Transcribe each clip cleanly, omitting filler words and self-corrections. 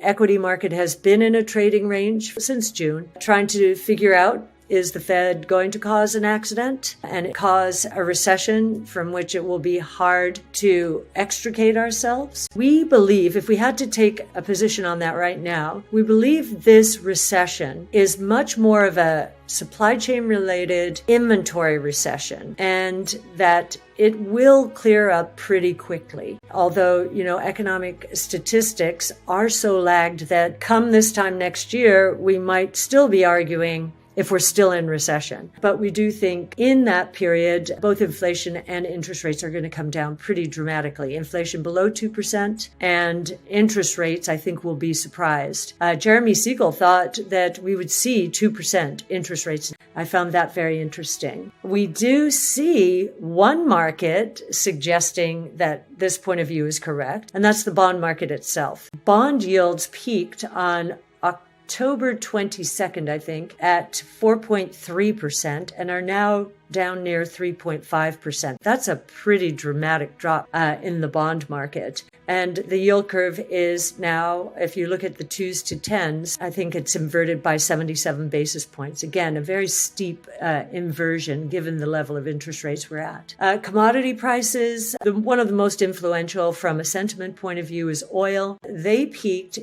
Equity market has been in a trading range since June, trying to figure out, is the Fed going to cause an accident and cause a recession from which it will be hard to extricate ourselves? We believe, if we had to take a position on that right now, we believe this recession is much more of a supply chain related inventory recession, and that it will clear up pretty quickly. Although, economic statistics are so lagged that come this time next year, we might still be arguing if we're still in recession. But we do think in that period, both inflation and interest rates are going to come down pretty dramatically. Inflation below 2% and interest rates, I think, will be surprised. Jeremy Siegel thought that we would see 2% interest rates. I found that very interesting. We do see one market suggesting that this point of view is correct, and that's the bond market itself. Bond yields peaked on October 22nd, I think, at 4.3% and are now down near 3.5%. That's a pretty dramatic drop in the bond market. And the yield curve is now, if you look at the 2s to 10s, I think it's inverted by 77 basis points. Again, a very steep inversion given the level of interest rates we're at. Commodity prices, one of the most influential from a sentiment point of view is oil. It peaked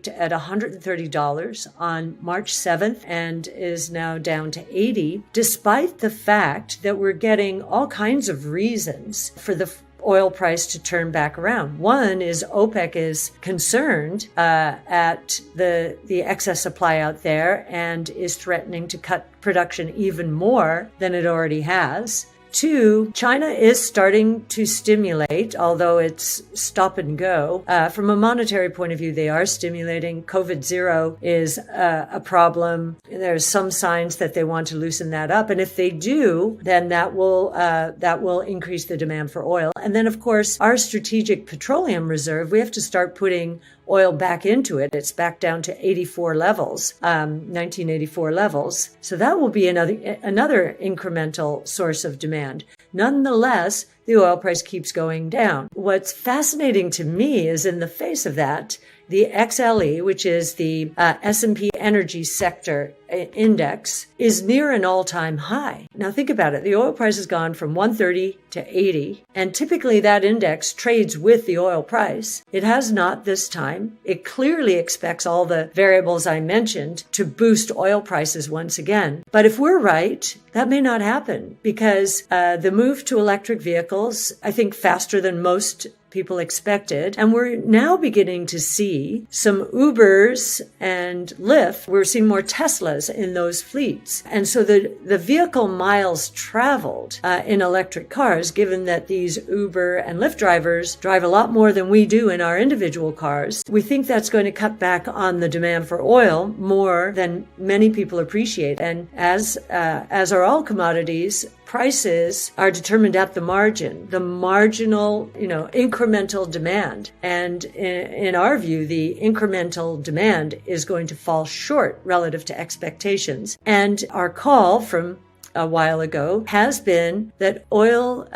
at $130 on March 7th and is now down to $80, despite the fact that we're getting all kinds of reasons for the oil price to turn back around. One is OPEC is concerned at the excess supply out there and is threatening to cut production even more than it already has. Two, China is starting to stimulate, although it's stop and go. From a monetary point of view, they are stimulating. COVID zero is a problem. There's some signs that they want to loosen that up. And if they do, then that will increase the demand for oil. And then, of course, our strategic petroleum reserve, we have to start putting oil back into it. It's back down to 84 levels, 1984 levels. So that will be another incremental source of demand. Nonetheless, the oil price keeps going down. What's fascinating to me is in the face of that, the XLE, which is the S&P Energy Sector Index, is near an all-time high. Now think about it. The oil price has gone from 130 to 80, and typically that index trades with the oil price. It has not this time. It clearly expects all the variables I mentioned to boost oil prices once again. But if we're right, that may not happen because the move to electric vehicles, I think faster than most people expected. And we're now beginning to see some Ubers and Lyft. We're seeing more Teslas in those fleets. And so the vehicle miles traveled in electric cars, given that these Uber and Lyft drivers drive a lot more than we do in our individual cars, we think that's going to cut back on the demand for oil more than many people appreciate. And as are all commodities, prices are determined at the margin, the marginal, incremental demand. And in our view, the incremental demand is going to fall short relative to expectations. And our call from a while ago has been that oil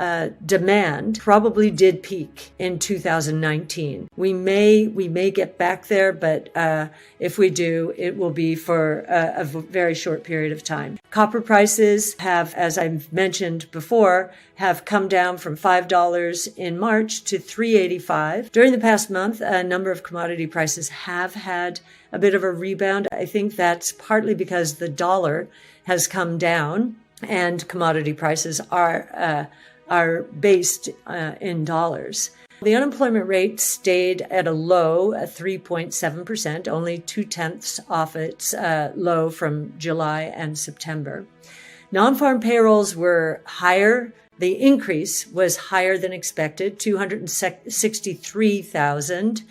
demand probably did peak in 2019. We may get back there, but if we do, it will be for a very short period of time. Copper prices have, as I've mentioned before, have come down from $5 in March to $3.85. During the past month, a number of commodity prices have had a bit of a rebound. I think that's partly because the dollar has come down and commodity prices are based in dollars. The unemployment rate stayed at a low at 3.7%, only 0.2 off its low from July and September. Non-farm payrolls were higher. The increase was higher than expected, 263,000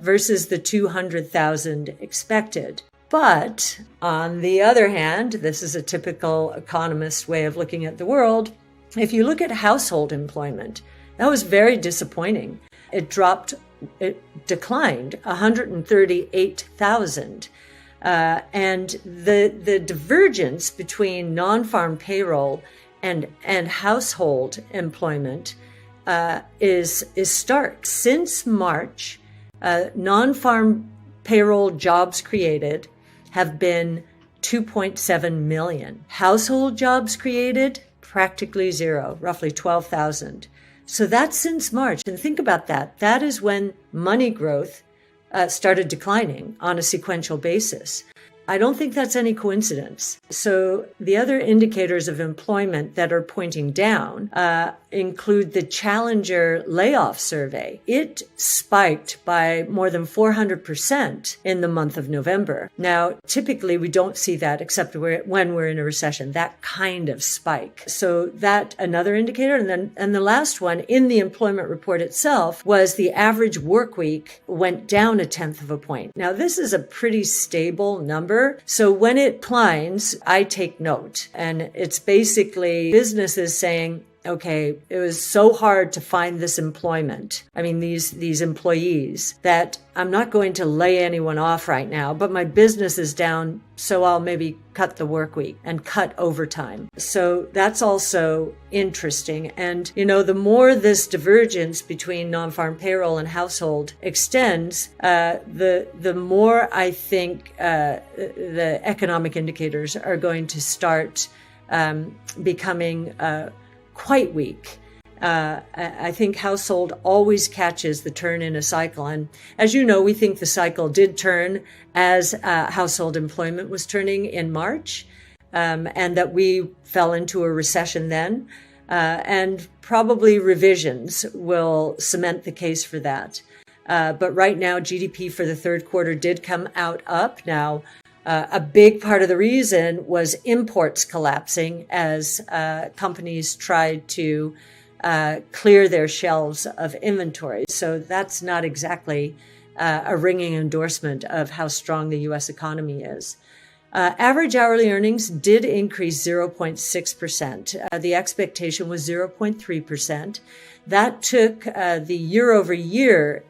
versus the 200,000 expected. But on the other hand, this is a typical economist way of looking at the world. If you look at household employment, that was very disappointing. It declined 138,000. And the divergence between non-farm payroll and household employment is stark. Since March, non-farm payroll jobs created have been 2.7 million. Household jobs created, practically zero, roughly 12,000. So that's since March. And think about that. That is when money growth started declining on a sequential basis. I don't think that's any coincidence. So the other indicators of employment that are pointing down include the Challenger layoff survey. It spiked by more than 400% in the month of November. Now, typically we don't see that except when we're in a recession, that kind of spike. So that another indicator. And the last one in the employment report itself was the average work week went down 1/10 of a point. Now, this is a pretty stable number. So when it declines, I take note. And it's basically businesses saying, okay, it was so hard to find this employment. I mean, these employees, that I'm not going to lay anyone off right now, but my business is down, so I'll maybe cut the work week and cut overtime. So that's also interesting. And, the more this divergence between non-farm payroll and household extends, the more I think the economic indicators are going to start becoming quite weak. I think household always catches the turn in a cycle. And as you know, we think the cycle did turn as household employment was turning in March, and that we fell into a recession then. And probably revisions will cement the case for that. But right now, GDP for the third quarter did come out up. Now, a big part of the reason was imports collapsing as companies tried to clear their shelves of inventory. So that's not exactly a ringing endorsement of how strong the U.S. economy is. Average hourly earnings did increase 0.6%. The expectation was 0.3%. That took the year-over-year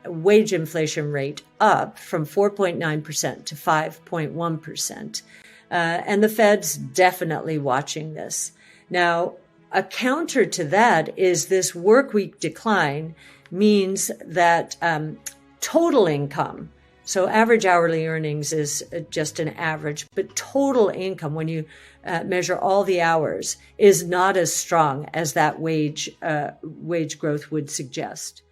wage inflation rate up from 4.9% to 5.1%. And the Fed's definitely watching this. Now, a counter to that is this work week decline means that total income, so average hourly earnings is just an average, but total income, when you measure all the hours, is not as strong as that wage growth would suggest.